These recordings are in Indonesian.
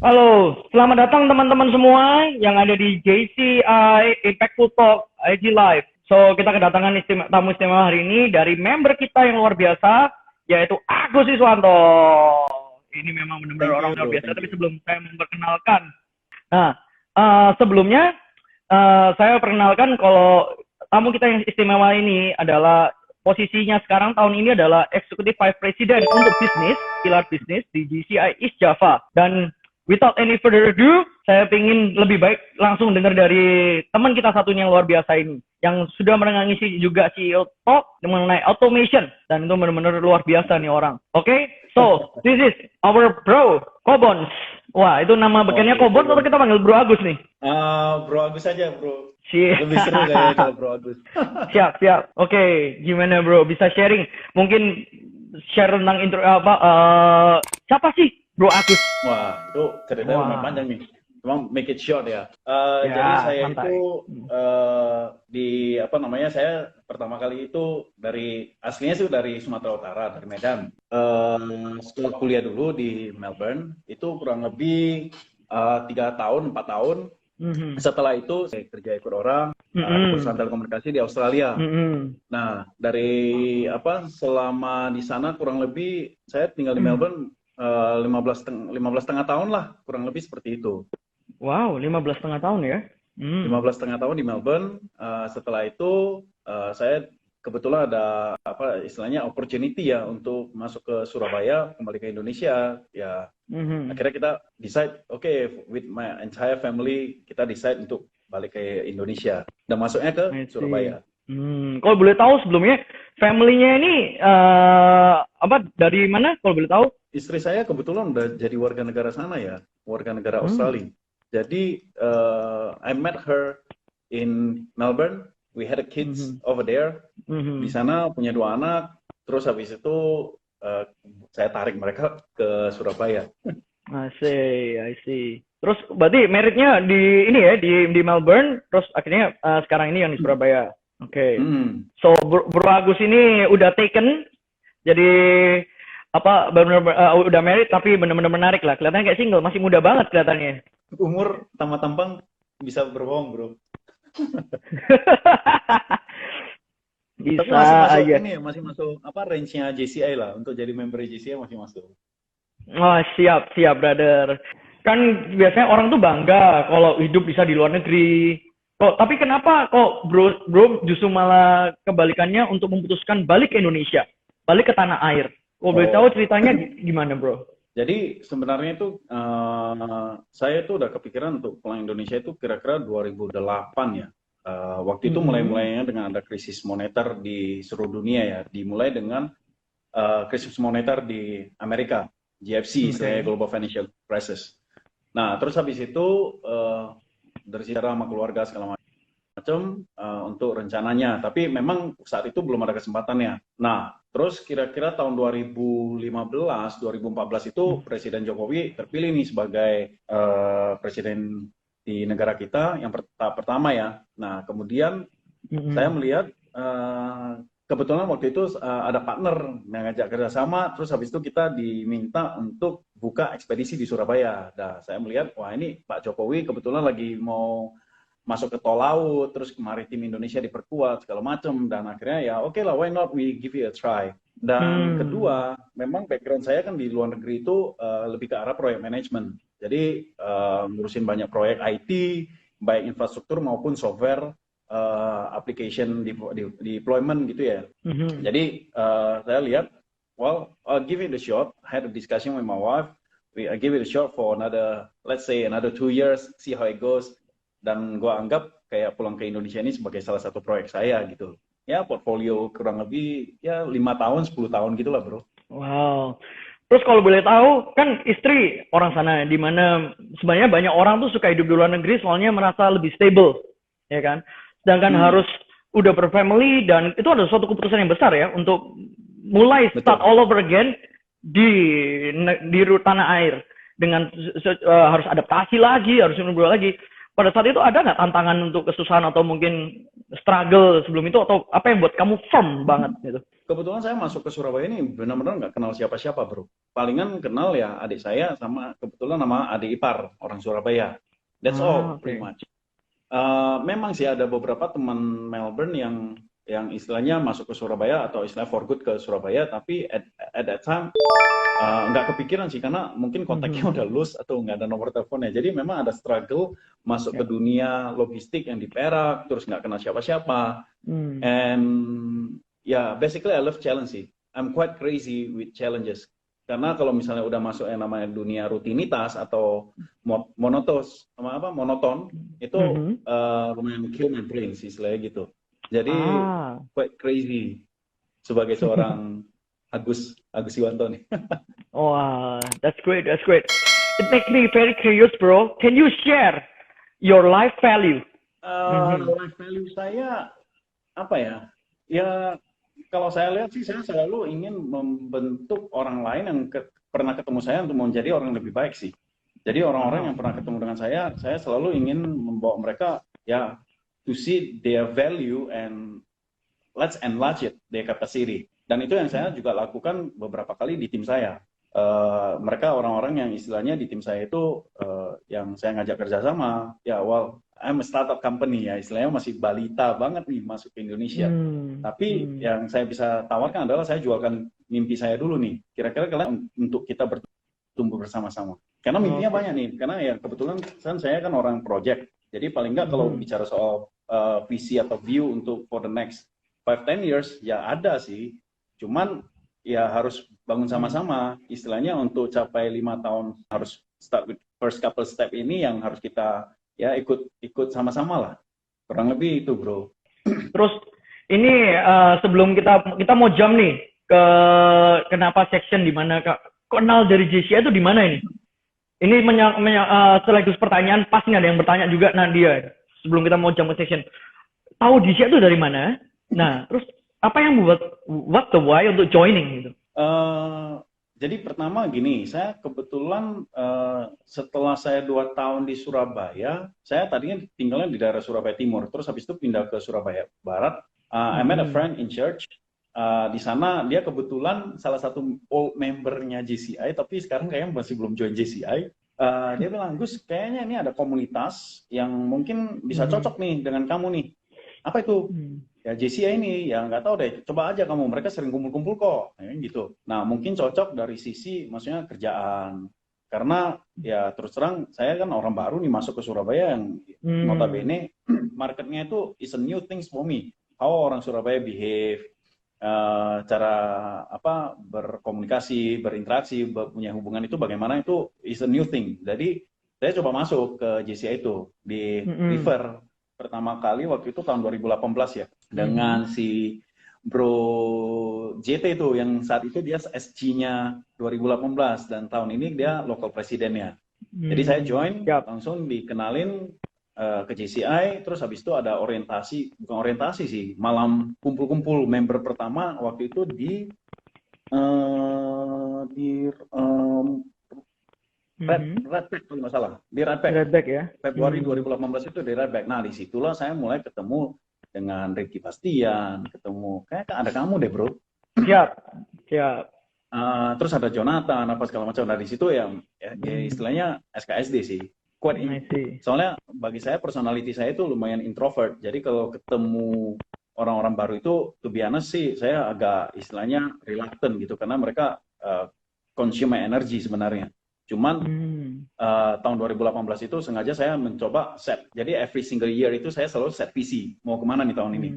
Halo, selamat datang teman-teman semua yang ada di JCI Impactful Talk IG Live. So, kita kedatangan tamu istimewa hari ini dari member kita yang luar biasa, yaitu Agus Iswanto. Ini memang benar-benar orang luar biasa, tapi sebelum saya memperkenalkan. Nah, sebelumnya saya perkenalkan kalau tamu kita yang istimewa ini adalah posisinya sekarang tahun ini adalah Executive Vice President untuk bisnis, pilar bisnis di GCI East Java. Dan without any further ado, saya ingin lebih baik langsung dengar dari teman kita satunya yang luar biasa ini, yang sudah mengisi juga CEO Talk mengenai automation, dan itu benar-benar luar biasa nih orang. Oke, so this is our bro Kobons. Wah, itu nama bekennya Kobons atau kita panggil Bro Agus nih? Bro Agus aja, bro. Siap. Lebih seru kayaknya kalau Bro Agus. Siap. Oke, gimana bro? Bisa sharing? Mungkin share tentang intro siapa sih Bro Agus? Wah, itu ceritanya lumayan panjang nih. Cuma make it short ya. Jadi saya santai. itu saya pertama kali itu aslinya sih dari Sumatera Utara, dari Medan. Setelah kuliah dulu di Melbourne, itu kurang lebih 3 tahun, 4 tahun. Setelah itu saya kerja ikut orang di perusahaan telekomunikasi di Australia. Nah, selama di sana kurang lebih saya tinggal di Melbourne 15 setengah tahun lah, kurang lebih seperti itu. Wow, 15,5 tahun ya? 15,5 tahun di Melbourne. Setelah itu saya kebetulan ada istilahnya opportunity ya untuk masuk ke Surabaya, kembali ke Indonesia. Ya, akhirnya kita decide, with my entire family kita decide untuk balik ke Indonesia dan masuknya ke Surabaya. Kalau boleh tahu sebelumnya family-nya ini dari mana? Kalau boleh tahu? Istri saya kebetulan udah jadi warga negara sana ya, warga negara Australia. Jadi I met her in Melbourne. We had a kids over there. Di sana punya 2 anak. Terus habis itu saya tarik mereka ke Surabaya. I see. Terus berarti meritnya di ini ya, di Melbourne, terus akhirnya sekarang ini yang di Surabaya. Oke. So Bro Agus ini udah taken, jadi benar-benar udah married tapi benar-benar menarik lah. Kelihatannya kayak single, masih muda banget kelihatannya. Umur tambah tampang bisa berbohong, bro. Bisa tapi masih masuk aja. masih masuk range-nya JCI lah, untuk jadi member JCI masih masuk. Oh, siap brother. Kan biasanya orang tuh bangga kalau hidup bisa di luar negeri. Tapi kenapa kok bro justru malah kebalikannya untuk memutuskan balik ke Indonesia, balik ke tanah air? Boleh tahu ceritanya gimana bro? Jadi sebenarnya itu saya tuh udah kepikiran untuk pulang Indonesia itu kira-kira 2008 ya. Waktu itu mulai-mulainya dengan ada krisis moneter di seluruh dunia ya. Dimulai dengan krisis moneter di Amerika, GFC, saya Global Financial Crisis. Nah, terus habis itu dari sejarah sama keluarga segala macam untuk rencananya. Tapi memang saat itu belum ada kesempatannya. Nah, terus kira-kira tahun 2015, 2014 itu Presiden Jokowi terpilih nih sebagai presiden di negara kita yang pertama ya. Nah, kemudian saya melihat kebetulan waktu itu ada partner yang ngajak kerjasama, terus habis itu kita diminta untuk buka ekspedisi di Surabaya. Nah, saya melihat, wah ini Pak Jokowi kebetulan lagi mau masuk ke tol laut, terus maritim Indonesia diperkuat segala macam, dan akhirnya ya oke lah, why not we give it a try. Dan kedua, memang background saya kan di luar negeri itu lebih ke arah proyek manajemen. Jadi ngurusin banyak proyek IT, baik infrastruktur maupun software application deployment gitu ya. Jadi saya lihat, well, I'll give it a shot. I had a discussion with my wife. I give it a shot for let's say another 2 years, see how it goes. Dan gue anggap kayak pulang ke Indonesia ini sebagai salah satu proyek saya gitu. Ya portfolio kurang lebih ya 5 tahun, 10 tahun gitulah bro. Wow. Terus kalau boleh tahu, kan istri orang sana, di mana sebenarnya banyak orang tuh suka hidup di luar negeri soalnya merasa lebih stable, ya kan? Sedangkan harus udah berfamily, dan itu ada suatu keputusan yang besar ya untuk mulai start all over again di tanah air dengan harus adaptasi lagi, harus ngobrol lagi. pada saat itu ada nggak tantangan untuk kesusahan atau mungkin struggle sebelum itu, atau apa yang buat kamu firm banget gitu? Kebetulan saya masuk ke Surabaya ini benar-benar nggak kenal siapa-siapa, bro. Palingan kenal ya adik saya sama kebetulan nama adik ipar orang Surabaya. That's all, pretty much. Memang sih ada beberapa teman Melbourne yang istilahnya masuk ke Surabaya atau istilah for good ke Surabaya, tapi at that time nggak kepikiran sih karena mungkin kontaknya udah lose atau nggak ada nomor teleponnya. Jadi memang ada struggle masuk ke dunia logistik yang di Perak, terus nggak kenal siapa-siapa. And basically I love challenge sih. I'm quite crazy with challenges. Karena kalau misalnya udah masuk yang namanya dunia rutinitas atau monoton, itu lumayan kill my brain sih, istilahnya gitu. Jadi quite crazy sebagai seorang Agus Yuwanto nih. Wow, that's great, that's great. It makes me very curious, bro. Can you share your life value? Life value saya apa ya? Ya kalau saya lihat sih saya selalu ingin membentuk orang lain yang pernah ketemu saya untuk menjadi orang yang lebih baik sih. Jadi orang-orang yang pernah ketemu dengan saya selalu ingin membawa mereka ya to see their value and let's enlarge it, their capacity. Dan itu yang saya juga lakukan beberapa kali di tim saya. Mereka orang-orang yang istilahnya di tim saya itu yang saya ngajak kerjasama, ya I'm a startup company ya, istilahnya masih balita banget nih masuk ke Indonesia. Tapi yang saya bisa tawarkan adalah saya jualkan mimpi saya dulu nih. Kira-kira kalian untuk kita bertumbuh bersama-sama. Karena mimpinya banyak nih, karena ya kebetulan saya kan orang project. Jadi paling nggak kalau bicara soal visi atau view untuk for the next 5-10 years, ya ada sih. Cuman ya harus bangun sama-sama, istilahnya untuk capai 5 tahun harus start with first couple step ini yang harus kita ya ikut sama-sama lah, kurang lebih itu, bro. Terus ini sebelum kita mau jump nih ke kenapa section di mana Kak kenal dari JCI itu di mana ini? Ini sekaligus pertanyaan, pas nggak ada yang bertanya juga Nadia sebelum kita mau jump ke section. Tahu JCI itu dari mana? Nah, terus apa yang membuat what the why untuk joining gitu? Jadi pertama gini, saya kebetulan setelah saya 2 tahun di Surabaya, saya tadinya tinggalnya di daerah Surabaya Timur, terus habis itu pindah ke Surabaya Barat. I met a friend in church. Di sana dia kebetulan salah satu old membernya JCI, tapi sekarang kayaknya masih belum join JCI. Dia bilang, Gus, kayaknya ini ada komunitas yang mungkin bisa cocok nih dengan kamu nih. Apa itu? Ya JCI ini, ya nggak tahu deh, coba aja kamu, mereka sering kumpul-kumpul kok, ya, gitu. Nah mungkin cocok dari sisi maksudnya kerjaan, karena ya terus terang saya kan orang baru nih masuk ke Surabaya yang notabene marketnya itu is a new things for me. How orang Surabaya behave, cara apa berkomunikasi, berinteraksi, punya hubungan itu bagaimana, itu is a new thing. Jadi saya coba masuk ke JCI itu di River. Pertama kali waktu itu tahun 2018 ya, dengan si Bro JT itu yang saat itu dia SG-nya 2018 dan tahun ini dia local presidennya. Jadi saya join, langsung dikenalin ke JCI, terus habis itu ada orientasi, bukan orientasi sih, malam kumpul-kumpul member pertama waktu itu di Redback kalau nggak salah, di Redback ya. Februari 2018 itu di Redback. Nah disitulah saya mulai ketemu dengan Ricky Bastian, ketemu kayak ada kamu deh, bro. Siap. Terus ada Jonathan apa segala macam. Nah di situ ya istilahnya SKSD sih. Kuat ini. Soalnya bagi saya personality saya itu lumayan introvert. Jadi kalau ketemu orang-orang baru itu, to be honest sih, saya agak istilahnya reluctant gitu karena mereka consume energy sebenarnya. Cuman tahun 2018 itu sengaja saya mencoba set. Jadi every single year itu saya selalu set visi. Mau kemana nih tahun ini?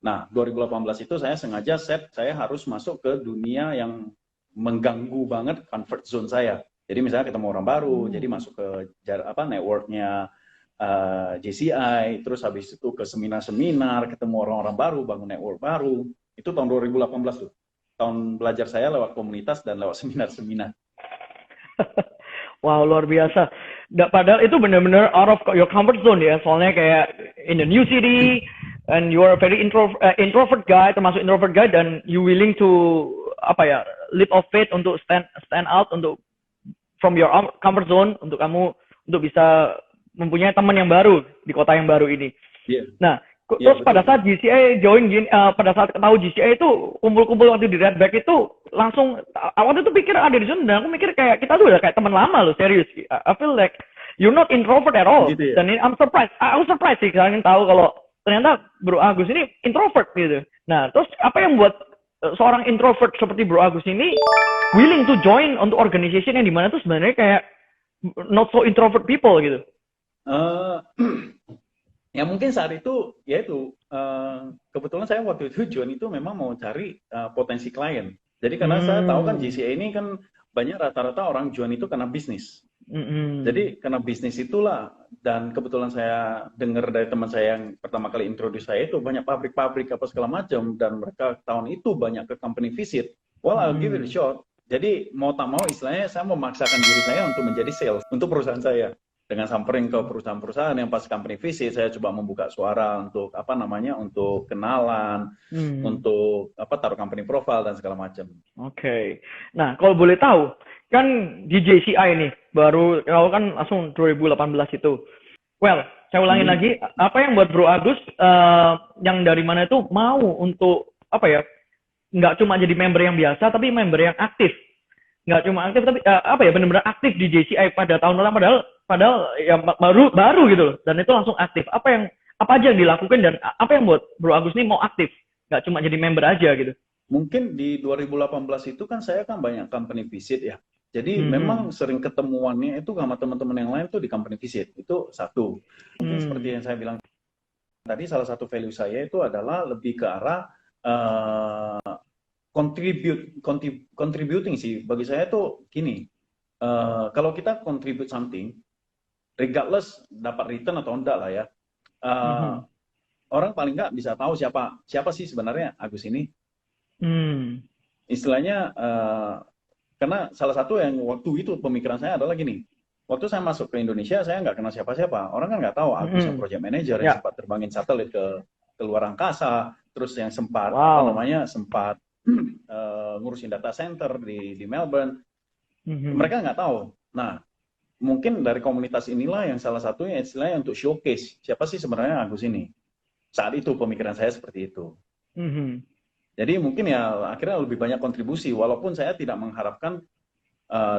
Nah, 2018 itu saya sengaja set, saya harus masuk ke dunia yang mengganggu banget comfort zone saya. Jadi misalnya ketemu orang baru, jadi masuk ke networknya JCI, terus habis itu ke seminar-seminar, ketemu orang-orang baru, bangun network baru. Itu tahun 2018 tuh. Tahun belajar saya lewat komunitas dan lewat seminar-seminar. Wow, luar biasa. Padahal itu benar-benar out of your comfort zone ya. Soalnya kayak in the new city, and you are a very introvert guy, termasuk introvert guy, dan you willing to leap of faith untuk stand out untuk from your comfort zone, untuk kamu untuk bisa mempunyai teman yang baru di kota yang baru ini. Iya, Nah, iya terus pada betul. saat GCI join gini, pada saat tahu GCI itu kumpul-kumpul waktu di Redback itu langsung waktu itu pikir ada di sana dan aku mikir kayak kita tuh udah kayak teman lama loh, serius. I feel like you're not introvert at all. Gitu ya. Dan ini I'm surprised. Aku surprised sih kalian tahu kalau ternyata Bro Agus ini introvert gitu. Nah, terus apa yang buat seorang introvert seperti Bro Agus ini willing to join untuk organization yang dimana tuh sebenarnya kayak not so introvert people gitu. Eh, ya mungkin saat itu, yaitu kebetulan saya waktu itu join itu memang mau cari potensi klien. Jadi karena saya tahu kan GCA ini kan banyak rata-rata orang join itu karena bisnis. Jadi karena bisnis itulah, dan kebetulan saya dengar dari teman saya yang pertama kali introduce saya itu banyak pabrik-pabrik apa segala macam, dan mereka tahun itu banyak ke company visit. Well, I'll give it a shot. Jadi mau tak mau istilahnya saya memaksakan diri saya untuk menjadi sales untuk perusahaan saya. Dengan samperin ke perusahaan-perusahaan yang pas company visit, saya coba membuka suara untuk apa namanya, untuk kenalan, untuk apa, taruh company profile dan segala macam. Oke. Nah, kalau boleh tahu, kan di JCI nih, baru kalau kan langsung 2018 itu. Well, saya ulangin lagi, apa yang buat Bro Agus yang dari mana itu mau untuk apa ya? Nggak cuma jadi member yang biasa, tapi member yang aktif. Nggak cuma aktif, tapi apa ya, benar-benar aktif di JCI pada tahun lalu, padahal ya baru gitu loh. Dan itu langsung aktif. Apa aja yang dilakukan dan apa yang buat Bro Agus ini mau aktif? Nggak cuma jadi member aja gitu. Mungkin di 2018 itu kan saya kan banyak company visit ya. Jadi memang sering ketemuannya itu sama teman-teman yang lain tuh di company visit. Itu satu. Mungkin seperti yang saya bilang tadi, salah satu value saya itu adalah lebih ke arah contributing sih. Bagi saya tuh gini, kalau kita contribute something, regardless dapat return atau enggak lah ya, orang paling nggak bisa tahu siapa sih sebenarnya Agus ini. Istilahnya, karena salah satu yang waktu itu pemikiran saya adalah gini, waktu saya masuk ke Indonesia, saya nggak kenal siapa-siapa. Orang kan nggak tahu Agus yang project manager, yang sempat terbangin satelit ke luar angkasa, terus yang sempat sempat ngurusin data center di Melbourne. Mereka nggak tahu. Nah, mungkin dari komunitas inilah yang salah satunya istilahnya untuk showcase siapa sih sebenarnya Agus ini. Saat itu pemikiran saya seperti itu. Jadi mungkin ya akhirnya lebih banyak kontribusi, walaupun saya tidak mengharapkan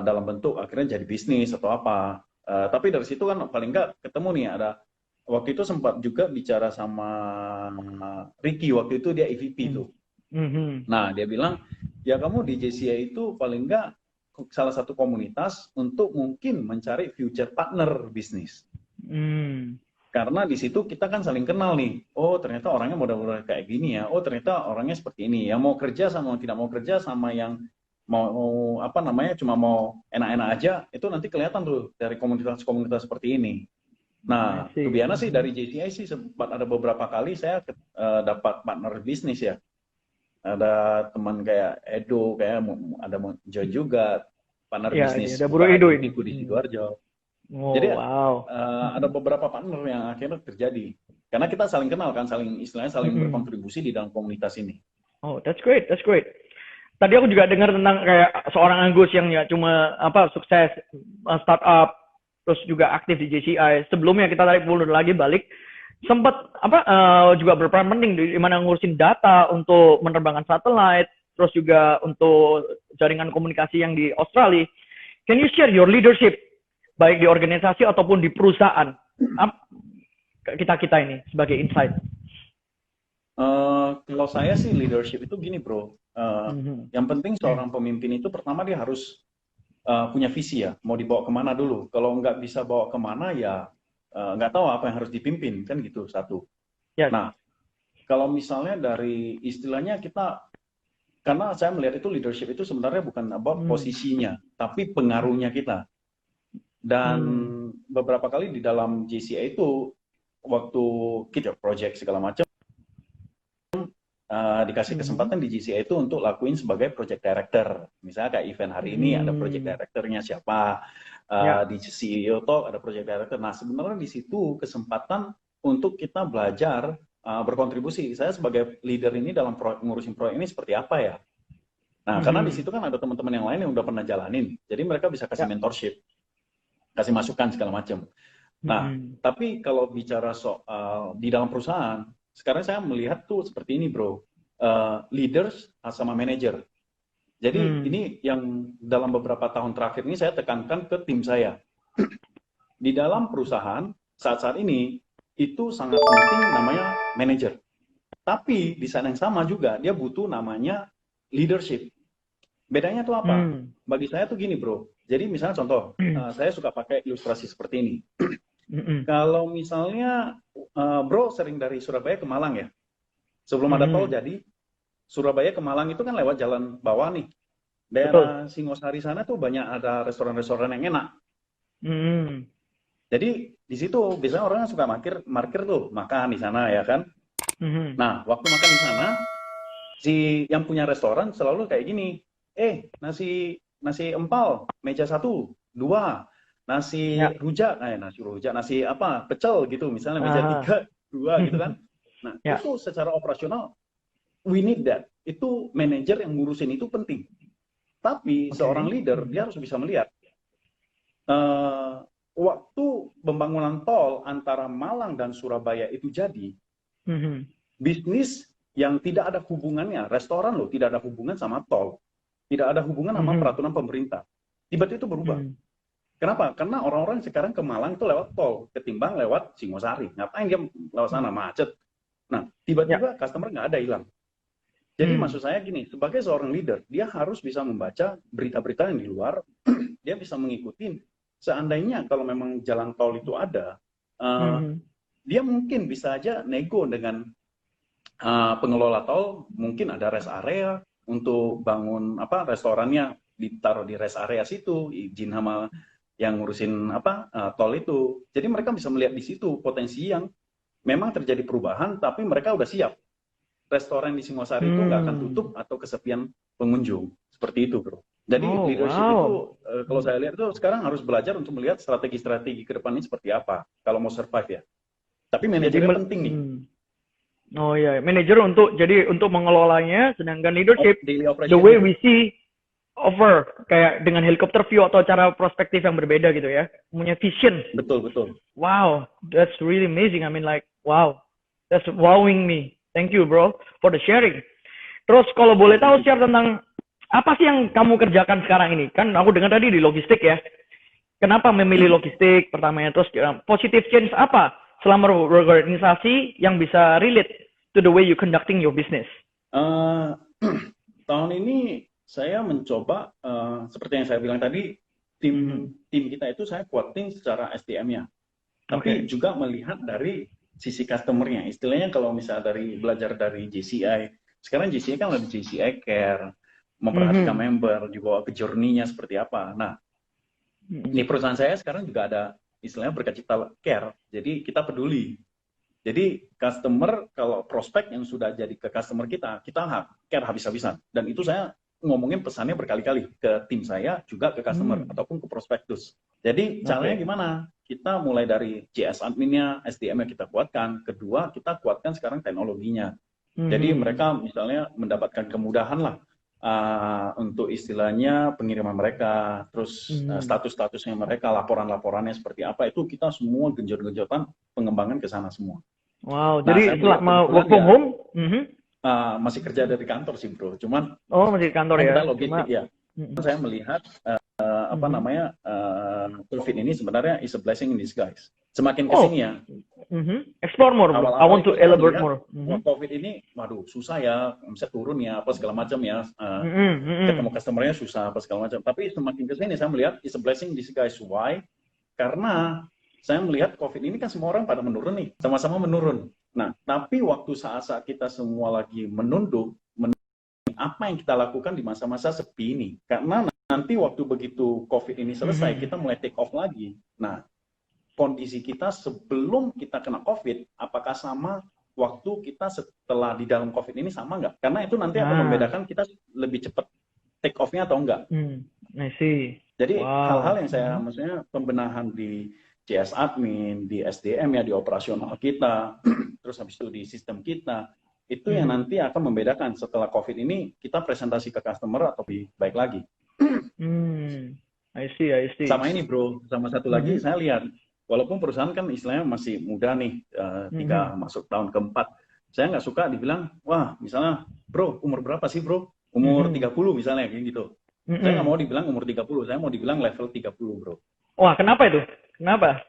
dalam bentuk akhirnya jadi bisnis atau apa. Tapi dari situ kan paling nggak ketemu nih, ada waktu itu sempat juga bicara sama Ricky, waktu itu dia EVP tuh. Nah, dia bilang, ya kamu di JCI itu paling nggak salah satu komunitas untuk mungkin mencari future partner bisnis. Karena di situ kita kan saling kenal nih. Oh, ternyata orangnya modal-modal kayak gini ya. Oh, ternyata orangnya seperti ini. Yang mau kerja sama yang tidak mau kerja, sama yang mau apa namanya, cuma mau enak-enak aja, itu nanti kelihatan tuh dari komunitas-komunitas seperti ini. Nah, kebiasaan sih dari JCI sih sempat ada beberapa kali saya dapat partner bisnis ya. Ada teman kayak Edo, kayak ada Jo juga, partner bisnis. Ada Bro Edo ini. Di Sidoarjo. Jadi ada beberapa partner yang akhirnya terjadi. Karena kita saling kenal kan, istilahnya saling berkontribusi di dalam komunitas ini. Oh, that's great. Tadi aku juga dengar tentang kayak seorang Agus yang ya cuma sukses startup, terus juga aktif di JCI. Sebelumnya kita tarik mundur lagi balik, sempat juga berperan penting di mana ngurusin data untuk menerbangkan satelit, terus juga untuk jaringan komunikasi yang di Australia. Can you share your leadership baik di organisasi ataupun di perusahaan kita ini sebagai insight? Kalau saya sih leadership itu gini bro, yang penting seorang pemimpin itu pertama dia harus punya visi ya, mau dibawa kemana dulu. Kalau nggak bisa bawa kemana ya nggak tahu apa yang harus dipimpin, kan gitu, satu. Nah, kalau misalnya dari istilahnya kita, karena saya melihat itu leadership itu sebenarnya bukan about posisinya, tapi pengaruhnya kita. Dan beberapa kali di dalam JCI itu, waktu kita project segala macam, dikasih kesempatan di JCI itu untuk lakuin sebagai project director. Misalnya kayak event hari ini ada project directornya siapa, di CEO Talk ada project director. Nah, sebenarnya di situ kesempatan untuk kita belajar, berkontribusi. Saya sebagai leader ini dalam ngurusin proyek ini seperti apa ya. Nah, karena di situ kan ada teman-teman yang lain yang udah pernah jalanin. Jadi mereka bisa kasih mentorship, kasih masukan segala macam. Nah, Mm-mm. tapi kalau bicara soal di dalam perusahaan, sekarang saya melihat tuh seperti ini, bro. Leaders sama manager. Jadi Mm. ini yang dalam beberapa tahun terakhir ini saya tekankan ke tim saya. Di dalam perusahaan saat-saat ini itu sangat penting namanya manager. Tapi di saat yang sama juga dia butuh namanya leadership. Bedanya tuh apa? Mm. Bagi saya tuh gini, bro. Jadi misalnya contoh, saya suka pakai ilustrasi seperti ini. Mm-mm. Kalau misalnya bro sering dari Surabaya ke Malang ya, sebelum ada tol Mm-mm. jadi Surabaya ke Malang itu kan lewat jalan bawah nih. Betul. Daerah Singosari sana tuh banyak ada restoran-restoran yang enak. Mm-mm. Jadi di situ biasanya orang suka markir tuh makan di sana ya kan. Mm-mm. Nah waktu makan di sana si yang punya restoran selalu kayak gini, nasi nasi empal meja 1, 2, Ya. nasi rujak, nasi apa pecel gitu misalnya meja Aha. 3, 2 gitu kan. Nah Ya. itu secara operasional we need that. Itu manajer yang ngurusin itu penting. Tapi seorang Oke. leader dia harus bisa melihat eh, waktu pembangunan tol antara Malang dan Surabaya itu jadi, Mhm. bisnis yang tidak ada hubungannya, restoran loh, tidak ada hubungan sama tol, tidak ada hubungan sama Mhm. peraturan pemerintah. Tiba-tiba itu berubah. Mhm. Kenapa? Karena orang-orang sekarang ke Malang itu lewat tol, ketimbang lewat Singosari. Ngapain dia lewat sana, macet. Nah, Ya. tiba-tiba customer nggak ada, hilang. Jadi Hmm. maksud saya gini, sebagai seorang leader, dia harus bisa membaca berita-berita yang di luar, dia bisa mengikuti. Seandainya kalau memang jalan tol itu ada, eh, Mhm. dia mungkin bisa aja nego dengan pengelola tol, mungkin ada rest area untuk bangun apa restorannya ditaruh di rest area situ, izin sama yang ngurusin apa tol itu. Jadi mereka bisa melihat di situ potensi yang memang terjadi perubahan, tapi mereka udah siap. Restoran di Singosari itu nggak akan tutup Hmm. atau kesepian pengunjung. Seperti itu, bro. Jadi Oh, leadership wow. itu kalau saya lihat itu sekarang harus belajar untuk melihat strategi-strategi ke depan ini seperti apa kalau mau survive ya. Tapi Jadi manajernya penting nih. Oh iya, manajer untuk mengelolanya, sedangkan leadership Daily the way operationnya. we see over kayak dengan helicopter view atau cara perspektif yang berbeda gitu ya. Punya vision. Betul, betul. Wow, that's really amazing. I mean like wow. That's wowing me. Thank you, bro, for the sharing. Terus kalau boleh Thank tahu you. share tentang apa sih yang kamu kerjakan sekarang ini? Kan aku dengar tadi di logistik ya. Kenapa memilih logistik pertamanya? Terus positive change apa selama berorganisasi yang bisa relate to the way you conducting your business? Uh, tahun ini saya mencoba seperti yang saya bilang tadi, tim Mhm. tim kita itu saya kuatin secara SDM-nya, tapi Oke. juga melihat dari sisi customer-nya. Istilahnya kalau misalnya belajar dari JCI, sekarang JCI kan lebih JCI care, memperhatikan Mhm. member, dibawa ke journey-nya seperti apa. Nah, di Mhm. perusahaan saya sekarang juga ada istilahnya berkacita care, jadi kita peduli. Jadi customer kalau prospek yang sudah jadi ke customer kita care habis-habisan. Dan itu saya ngomongin pesannya berkali-kali ke tim saya, juga ke customer Hmm. ataupun ke prospektus. Jadi caranya Oke. gimana? Kita mulai dari CS adminnya, SDM-nya kita kuatkan. Kedua, kita kuatkan sekarang teknologinya. Jadi Mhm. mereka misalnya mendapatkan kemudahan lah untuk istilahnya pengiriman mereka, terus Mhm. status-statusnya mereka, laporan-laporannya seperti apa, itu kita semua genjot-genjotan pengembangan ke sana semua. Wow, Nah, saya jadi melihat selama kebetulan work from ya home, mhm. masih kerja dari kantor sih bro, cuman Oh, masih di kantor kan ya. kita logistik Cuma ya. mhm. Saya melihat apa Mhm. namanya COVID ini sebenarnya is a blessing in disguise. Semakin Oh, kesini ya, mhm. Explore more, bro. I awal-awal want itu to saya elaborate melihat more. wah Mhm. COVID ini, waduh susah ya, bisa turun ya, apa segala macam ya, Mhm. ketemu Mhm. customer-nya susah, apa segala macam. Tapi semakin kesini saya melihat is a blessing in disguise. Why? Karena saya melihat COVID ini kan semua orang pada menurun nih, sama-sama menurun. Nah, tapi waktu saat-saat kita semua lagi menunduk, apa yang kita lakukan di masa-masa sepi ini? Karena nanti waktu begitu COVID ini selesai, Mhm. kita mulai take off lagi. Nah, kondisi kita sebelum kita kena COVID, apakah sama waktu kita setelah di dalam COVID ini sama nggak? Karena itu nanti akan Ah. membedakan kita lebih cepat take off-nya atau enggak. I see. Jadi hal-hal Wow. yang saya maksudnya pembenahan di CS admin, di SDM ya, di operasional kita, terus habis itu di sistem kita, itu yang Mhm. nanti akan membedakan setelah COVID ini kita presentasi ke customer atau lebih baik lagi. Hmm. I see, I see. Sama ini bro, sama satu lagi Mhm. saya lihat walaupun perusahaan kan istilahnya masih muda nih, masuk tahun keempat, saya nggak suka dibilang, wah misalnya, bro, umur berapa sih bro? Umur 30 misalnya, kayak gitu. Saya nggak mau dibilang umur 30, saya mau dibilang level 30 bro. Wah, kenapa itu? Kenapa?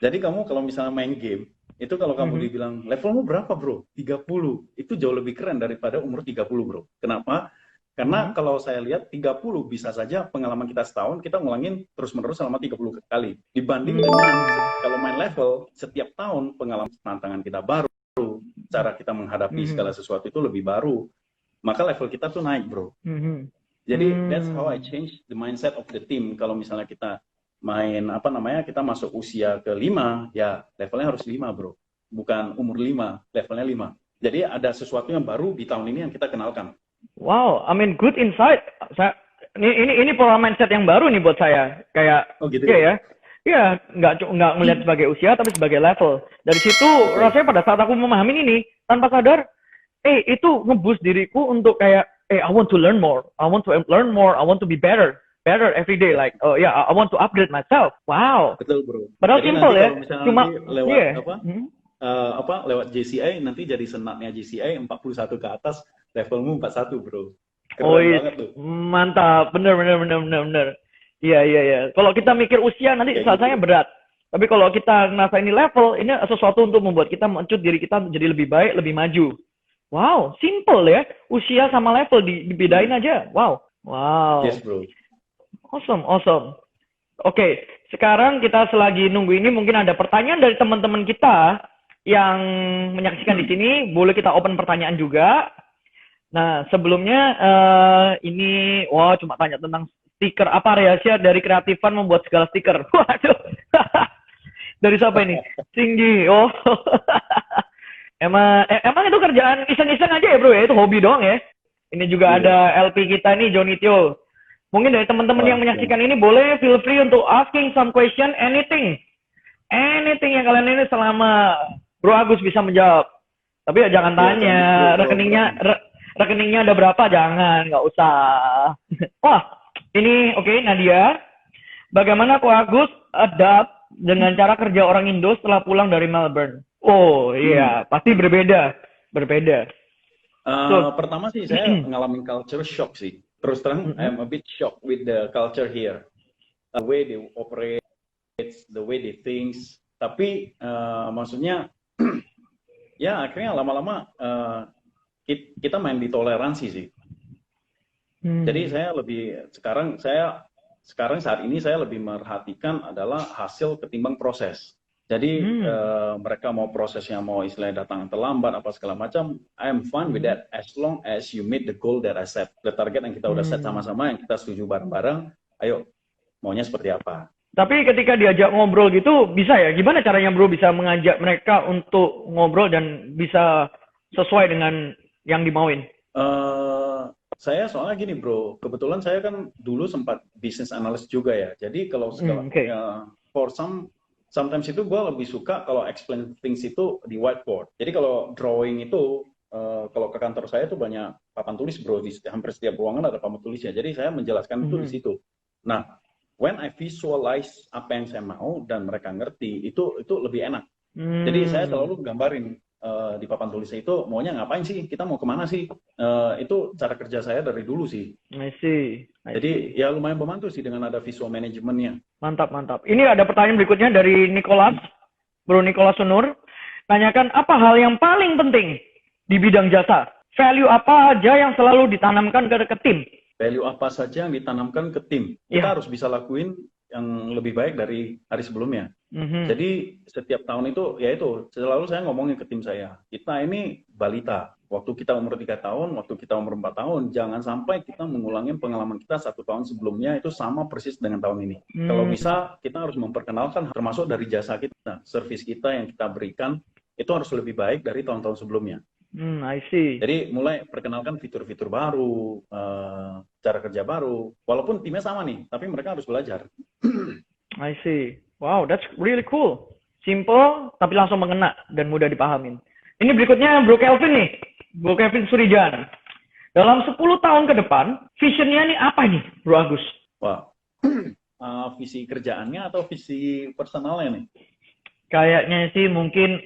Jadi kamu kalau misalnya main game, itu kalau kamu dibilang, levelmu berapa bro? 30. Itu jauh lebih keren daripada umur 30 bro. Kenapa? Karena kalau saya lihat 30 bisa saja pengalaman kita setahun, kita ngulangin terus-menerus selama 30 kali. Dibanding dengan kalau main level, setiap tahun pengalaman tantangan kita baru, cara kita menghadapi segala sesuatu itu lebih baru. Maka level kita tuh naik bro. Jadi that's how I change the mindset of the team. Kalau misalnya kita main kita masuk usia ke-5, ya levelnya harus 5 bro. Bukan umur 5, levelnya 5. Jadi ada sesuatu yang baru di tahun ini yang kita kenalkan. Wow, I mean good insight. Ini pola mindset yang baru nih buat saya. Kayak gitu ya. Iya, nggak melihat sebagai usia tapi sebagai level. Dari situ rasanya pada saat aku memahami ini tanpa sadar, itu nge-boost diriku untuk kayak, I want to learn more. I want to learn more. I want to be better every day. Like, I want to upgrade myself. Wow. Betul bro. Padahal jadi simple ya. Cuma lewat lewat JCI nanti jadi senatnya JCI 41 ke atas, levelmu 41 bro. Keren banget tuh. Mantap, bener. Iya. Kalau kita mikir usia nanti rasanya berat. Tapi kalau kita ngerasa ini level, ini sesuatu untuk membuat kita mencut diri kita jadi lebih baik, lebih maju. Wow, simple ya. Usia sama level dibedain aja. Wow. Yes bro. Awesome. Oke, sekarang kita selagi nunggu ini mungkin ada pertanyaan dari teman-teman kita yang menyaksikan di sini. Boleh kita open pertanyaan juga. Nah, sebelumnya ini cuma tanya tentang stiker. Apa rahasia dari kreatifan membuat segala stiker? Waduh. Dari siapa ini? Tinggi. Oh. Emang itu kerjaan iseng-iseng aja ya, bro ya? Itu hobi doang ya? Ini juga ada LP kita nih, Johnny Tio. Mungkin dari teman-teman yang menyaksikan ini boleh feel free untuk asking some question, anything yang kalian ini selama Bro Agus bisa menjawab. Tapi ya jangan tanya rekeningnya ada berapa, jangan, nggak usah. Wah, ini oke, Nadia. Bagaimana Ko Agus adapt dengan cara kerja orang Indo setelah pulang dari Melbourne? Oh iya, pasti berbeda. Pertama sih saya ngalamin culture shock sih. Terus terang, I'm a bit shocked with the culture here, the way they operate, the way they think. Tapi maksudnya, ya akhirnya lama-lama kita main di toleransi sih. Jadi saya sekarang saat ini saya lebih merhatikan adalah hasil ketimbang proses. Jadi mereka mau prosesnya mau istilahnya datang terlambat apa segala macam, I am fine with that as long as you meet the goal that I set, the target yang kita udah set sama-sama, yang kita setuju bareng-bareng. Ayo maunya seperti apa. Tapi ketika diajak ngobrol gitu bisa ya? Gimana caranya bro bisa mengajak mereka untuk ngobrol dan bisa sesuai dengan yang dimauin? Saya soalnya gini bro, kebetulan saya kan dulu sempat business analyst juga ya. Jadi kalau sometimes itu gue lebih suka kalau explain things itu di whiteboard. Jadi kalau drawing itu, kalau ke kantor saya tuh banyak papan tulis bro, di hampir setiap ruangan ada papan tulisnya. Jadi saya menjelaskan itu di situ. Nah, when I visualize apa yang saya mau dan mereka ngerti, itu lebih enak. Jadi saya selalu gambarin di papan tulisnya itu maunya ngapain sih, kita mau kemana sih. Itu cara kerja saya dari dulu sih. I see. Jadi ya lumayan membantu sih dengan ada visual manajemennya. Mantap. Ini ada pertanyaan berikutnya dari Nicholas, Bro Nicholas Sunur. Tanyakan apa hal yang paling penting di bidang jasa? Value apa aja yang selalu ditanamkan ke tim? Value apa saja yang ditanamkan ke tim? Kita harus bisa lakuin yang lebih baik dari hari sebelumnya. Jadi setiap tahun itu, ya itu selalu saya ngomongin ke tim saya. Kita ini balita. Waktu kita umur 3 tahun, waktu kita umur 4 tahun, jangan sampai kita mengulangi pengalaman kita 1 tahun sebelumnya itu sama persis dengan tahun ini. Kalau bisa, kita harus memperkenalkan termasuk dari jasa kita, servis kita yang kita berikan, itu harus lebih baik dari tahun-tahun sebelumnya. I see. Jadi mulai perkenalkan fitur-fitur baru, cara kerja baru, walaupun timnya sama nih, tapi mereka harus belajar. I see. Wow, that's really cool. Simple, tapi langsung mengena dan mudah dipahamin. Ini berikutnya Bro Kelvin nih. Bro Kelvin Surijan. Dalam 10 tahun ke depan, visionnya nih apa nih, Bro Agus? Wah, visi kerjaannya atau visi personalnya nih? Kayaknya sih mungkin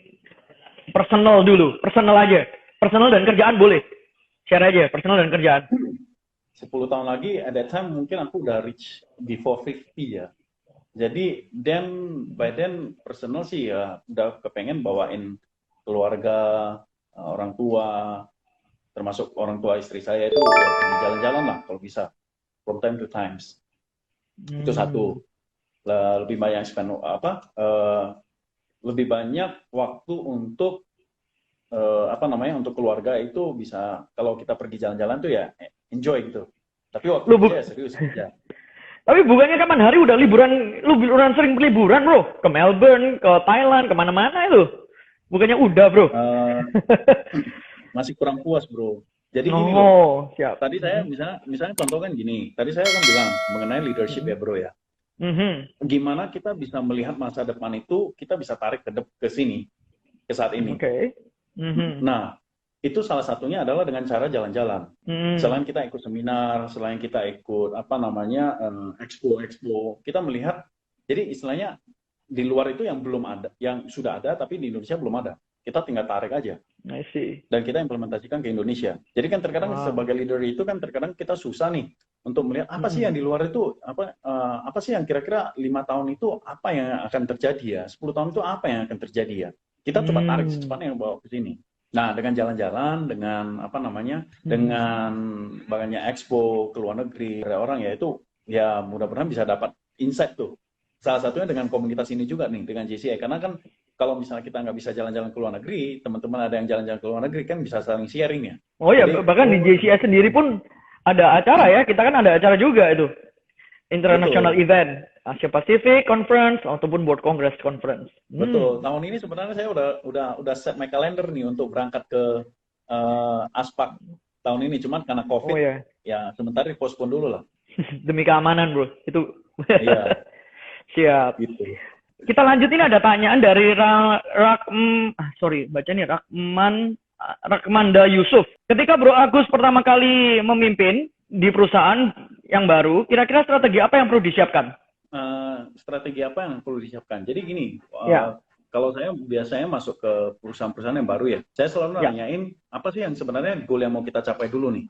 personal dulu, personal aja. Personal dan kerjaan boleh. Share aja, personal dan kerjaan. 10 tahun lagi, at that time mungkin aku udah reach before 50 ya. Jadi, by then personal sih ya, udah kepengen bawain keluarga, orang tua, termasuk orang tua istri saya itu ya pergi jalan-jalan lah kalau bisa, from time to times. Itu satu. Lebih banyak spend lebih banyak waktu untuk untuk keluarga itu bisa kalau kita pergi jalan-jalan tuh ya enjoy gitu. Tapi waktu kerja ya serius kerja. Tapi bukannya kapan hari udah liburan, lu liburan sering liburan bro? Ke Melbourne, ke Thailand, kemana-mana itu? Bukannya udah bro? Masih kurang puas bro. Jadi gini loh, siap. Tadi saya misalnya contoh kan gini, tadi saya kan bilang mengenai leadership ya bro ya. Gimana kita bisa melihat masa depan itu, kita bisa tarik ke sini, ke saat ini. Nah, itu salah satunya adalah dengan cara jalan-jalan. Selain kita ikut seminar, selain kita ikut expo, kita melihat, jadi istilahnya di luar itu yang belum ada, yang sudah ada tapi di Indonesia belum ada. Kita tinggal tarik aja. I see. Dan kita implementasikan ke Indonesia. Jadi kan terkadang sebagai leader itu kan terkadang kita susah nih untuk melihat apa sih yang di luar itu, apa sih yang kira-kira 5 tahun itu apa yang akan terjadi ya, 10 tahun itu apa yang akan terjadi ya. Kita coba tarik secepatnya yang bawa ke sini. Nah, dengan jalan-jalan, dengan dengan banyak expo ke luar negeri, ada orang ya itu, ya mudah-mudahan bisa dapat insight tuh. Salah satunya dengan komunitas ini juga nih, dengan JCI. Karena kan kalau misalnya kita nggak bisa jalan-jalan ke luar negeri, teman-teman ada yang jalan-jalan ke luar negeri kan bisa saling sharing ya. Oh ya, bahkan di JCI sendiri pun ada acara ya, kita kan ada acara juga itu. International event, Asia Pacific Conference ataupun World Congress Conference. Betul. Tahun ini sebenarnya saya udah set my calendar nih untuk berangkat ke ASPAC tahun ini, cuman karena COVID ya sebentar di-postpone dulu lah. Demi keamanan, bro. Itu. Iya. Siap. Gitu. Kita lanjutin, ada tanyaan dari Rakmanda Yusuf. Ketika Bro Agus pertama kali memimpin di perusahaan yang baru, kira-kira strategi apa yang perlu disiapkan? Strategi apa yang perlu disiapkan? Jadi gini, kalau saya biasanya masuk ke perusahaan-perusahaan yang baru ya, saya selalu nanyain apa sih yang sebenarnya goal yang mau kita capai dulu nih.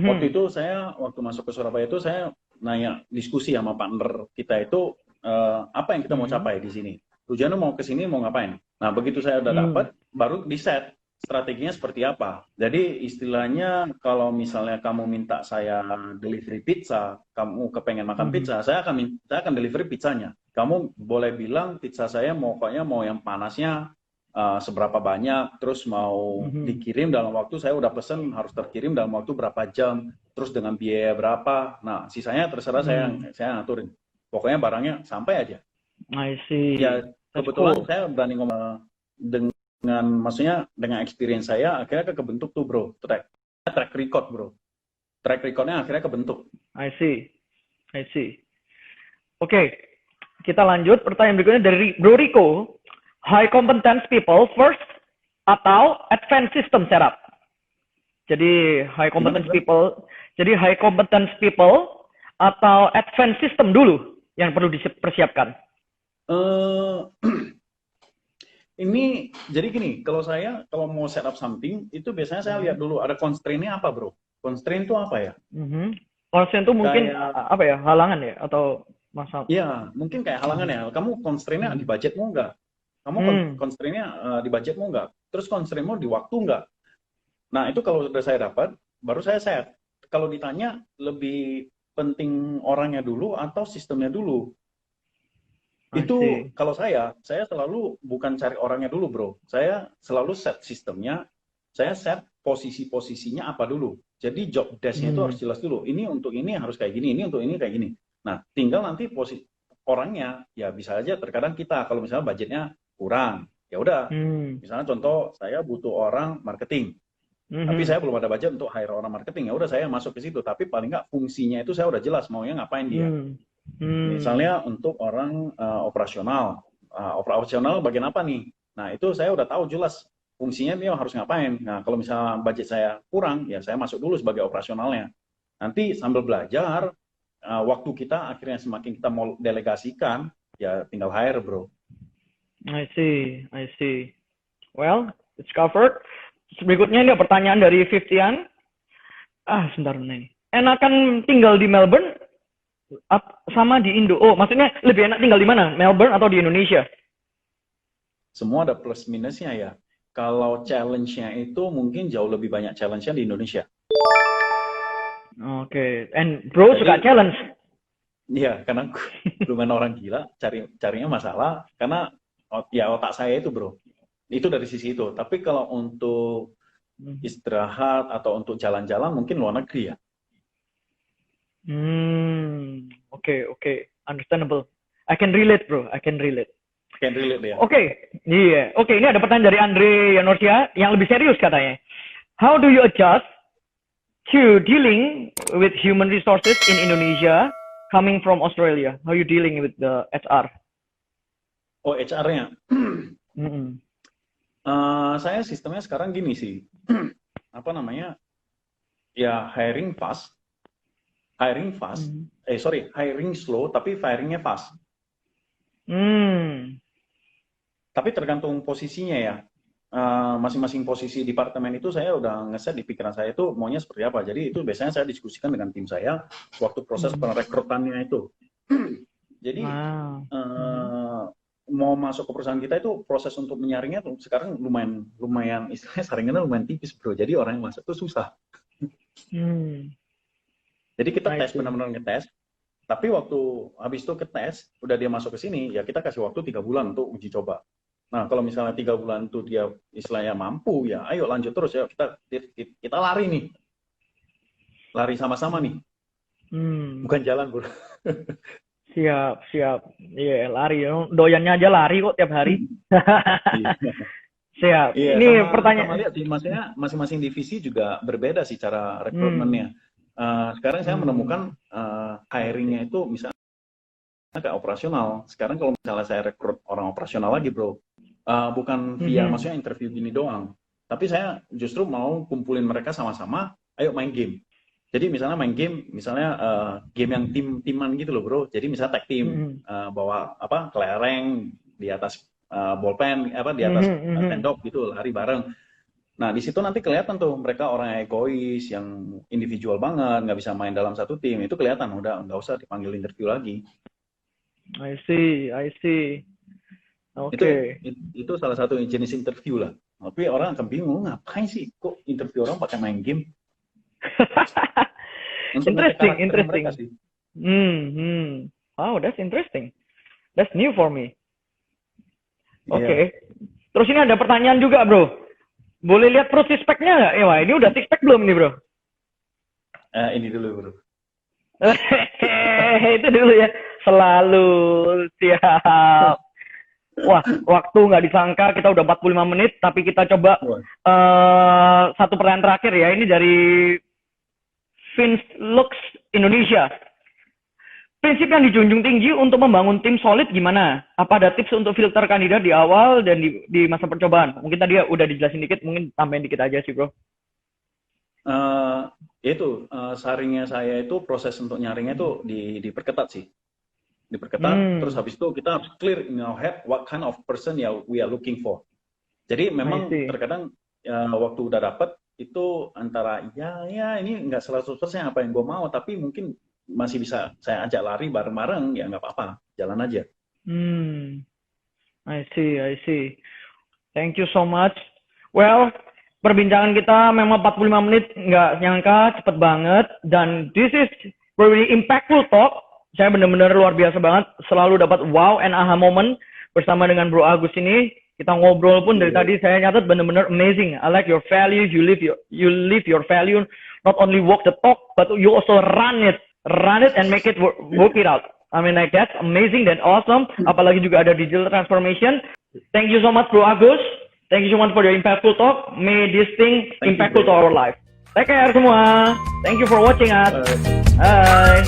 Waktu itu waktu masuk ke Surabaya itu saya nanya, diskusi sama partner kita itu, apa yang kita mau capai di sini. Tujuannya mau ke sini mau ngapain. Nah begitu saya udah dapat, baru di set strateginya seperti apa. Jadi istilahnya kalau misalnya kamu minta saya delivery pizza, kamu kepengen makan pizza, saya akan delivery pizzanya. Kamu boleh bilang pizza saya pokoknya mau yang panasnya seberapa banyak, terus mau dikirim dalam waktu, saya udah pesen harus terkirim dalam waktu berapa jam, terus dengan biaya berapa. Nah sisanya terserah saya ngaturin. Pokoknya barangnya sampai aja. I see. Ya kebetulan saya berani ngomong maksudnya dengan experience saya akhirnya kebentuk tuh bro, track record bro. Track recordnya akhirnya kebentuk. I see. Oke, kita lanjut. Pertanyaan berikutnya dari Bro Rico. High competence people first atau advanced system setup? Jadi high competence people atau advanced system dulu yang perlu dipersiapkan? Ini jadi gini, kalau mau set up something itu biasanya saya lihat dulu ada constraint-nya apa bro. Constraint itu apa ya? Constraint itu mungkin apa ya, halangan ya atau masalah? Iya, mungkin kayak halangan ya. Kamu constraint-nya di budgetmu nggak? Kamu constraint-nya di budgetmu nggak? Terus constraint-mu di waktu nggak? Nah itu kalau sudah saya dapat, baru saya set. Kalau ditanya lebih penting orangnya dulu atau sistemnya dulu? Itu kalau saya selalu bukan cari orangnya dulu bro. Saya selalu set sistemnya, saya set posisi-posisinya apa dulu. Jadi job desk-nya itu harus jelas dulu. Ini untuk ini harus kayak gini, ini untuk ini kayak gini. Nah, tinggal nanti posisi orangnya ya bisa aja terkadang kita kalau misalnya budgetnya kurang, ya udah. Misalnya contoh saya butuh orang marketing. Tapi saya belum ada budget untuk hire orang marketing, ya udah saya masuk ke situ. Tapi paling nggak fungsinya itu saya udah jelas maunya ngapain dia. Misalnya untuk orang operasional, operasional bagian apa nih? Nah itu saya udah tahu jelas fungsinya dia harus ngapain. Nah kalau misalnya budget saya kurang, ya saya masuk dulu sebagai operasionalnya. Nanti sambil belajar, waktu kita akhirnya semakin kita mau delegasikan, ya tinggal hire bro. I see, I see. Well, it's covered. Berikutnya ini ada pertanyaan dari Fiftian. Sebentar nih. Enakan tinggal di Melbourne sama di Indo? Oh, maksudnya lebih enak tinggal di mana? Melbourne atau di Indonesia? Semua ada plus minusnya ya. Kalau challenge-nya itu mungkin jauh lebih banyak challenge-nya di Indonesia. Oke, and bro suka challenge? Iya, karena lumayan orang gila, carinya masalah, karena ya otak saya itu bro. Itu dari sisi itu. Tapi kalau untuk istirahat atau untuk jalan-jalan mungkin luar negeri ya. Oke. Understandable. I can relate, bro. I can relate ya. Oke, iya. Oke, ini ada pertanyaan dari Andre Yanorsia yang lebih serius katanya. How do you adjust to dealing with human resources in Indonesia coming from Australia? How are you dealing with the HR? Oh, HR-nya? Saya sistemnya sekarang gini sih. Apa namanya? Ya, hiring slow, tapi firing-nya fast. Tapi tergantung posisinya ya. Masing-masing posisi departemen itu saya udah ngeset di pikiran saya itu maunya seperti apa. Jadi itu biasanya saya diskusikan dengan tim saya waktu proses perekrutannya itu. Jadi mau masuk ke perusahaan kita itu proses untuk menyaringnya tuh sekarang lumayan istilahnya saringannya lumayan tipis bro. Jadi orang yang masuk tuh susah. Jadi kita tes benar-benar ngetes. Tapi waktu habis itu tes, udah dia masuk ke sini, ya kita kasih waktu 3 bulan untuk uji coba. Nah, kalau misalnya 3 bulan itu dia istilahnya mampu, ya ayo lanjut terus ya, kita lari nih. Lari sama-sama nih. Bukan jalan, bro. Siap. Iya, lari. Doyannya aja lari kok tiap hari. Siap. Iya, ini pertanyaan. Lihat sih, maksudnya masing-masing divisi juga berbeda sih cara rekrutmennya. Sekarang saya menemukan hiring-nya itu misalnya kayak operasional. Sekarang kalau misalnya saya rekrut orang operasional lagi, bro, bukan via maksudnya interview gini doang. Tapi saya justru mau kumpulin mereka sama-sama, ayo main game. Jadi misalnya main game, misalnya game yang tim-timan gitu loh, bro. Jadi misalnya tag team, bawa kelereng di atas bolpen, di atas tendok gitu, lari bareng. Nah, di situ nanti kelihatan tuh mereka orang yang egois, yang individual banget, nggak bisa main dalam satu tim. Itu kelihatan, udah nggak usah dipanggil interview lagi. I see. Oke. Itu salah satu jenis interview lah. Tapi orang akan bingung, ngapain sih kok interview orang pakai main game? Interesting. Wow, that's interesting. That's new for me. Oke. Terus ini ada pertanyaan juga, bro. Boleh lihat pro six-pack-nya nggak? Wah, ini udah six-pack belum nih, bro? Ini dulu, bro. Itu dulu ya. Selalu siap. Wah, waktu nggak disangka kita udah 45 menit, tapi kita coba satu pertanyaan terakhir ya. Ini dari Vince Lux Indonesia. Prinsip yang dijunjung tinggi untuk membangun tim solid gimana? Apa ada tips untuk filter kandidat di awal dan di masa percobaan? Mungkin tadi udah dijelasin dikit, mungkin tambahin dikit aja sih, bro. Saringnya saya itu proses untuk nyaringnya itu diperketat sih. Diperketat, terus habis itu kita harus clear in our head what kind of person we are looking for. Jadi memang terkadang waktu udah dapet itu antara ya ini nggak 100% apa yang gue mau, tapi mungkin masih bisa saya ajak lari bareng-bareng, ya nggak apa-apa, jalan aja. I see. Thank you so much. Well, perbincangan kita memang 45 menit, nggak nyangka, cepet banget. Dan this is very impactful talk. Saya benar-benar luar biasa banget, selalu dapat wow and aha moment bersama dengan Bro Agus ini. Kita ngobrol pun dari tadi saya nyatet benar-benar amazing. I like your value, you live your value, not only walk the talk, but you also run it and make it work it out. I mean, like that's amazing, that's awesome. Apalagi juga ada digital transformation. Thank you so much, Bro Agus. Thank you so much for your impactful talk. May this thing impactful to our life. Take care semua. Thank you for watching us. Bye.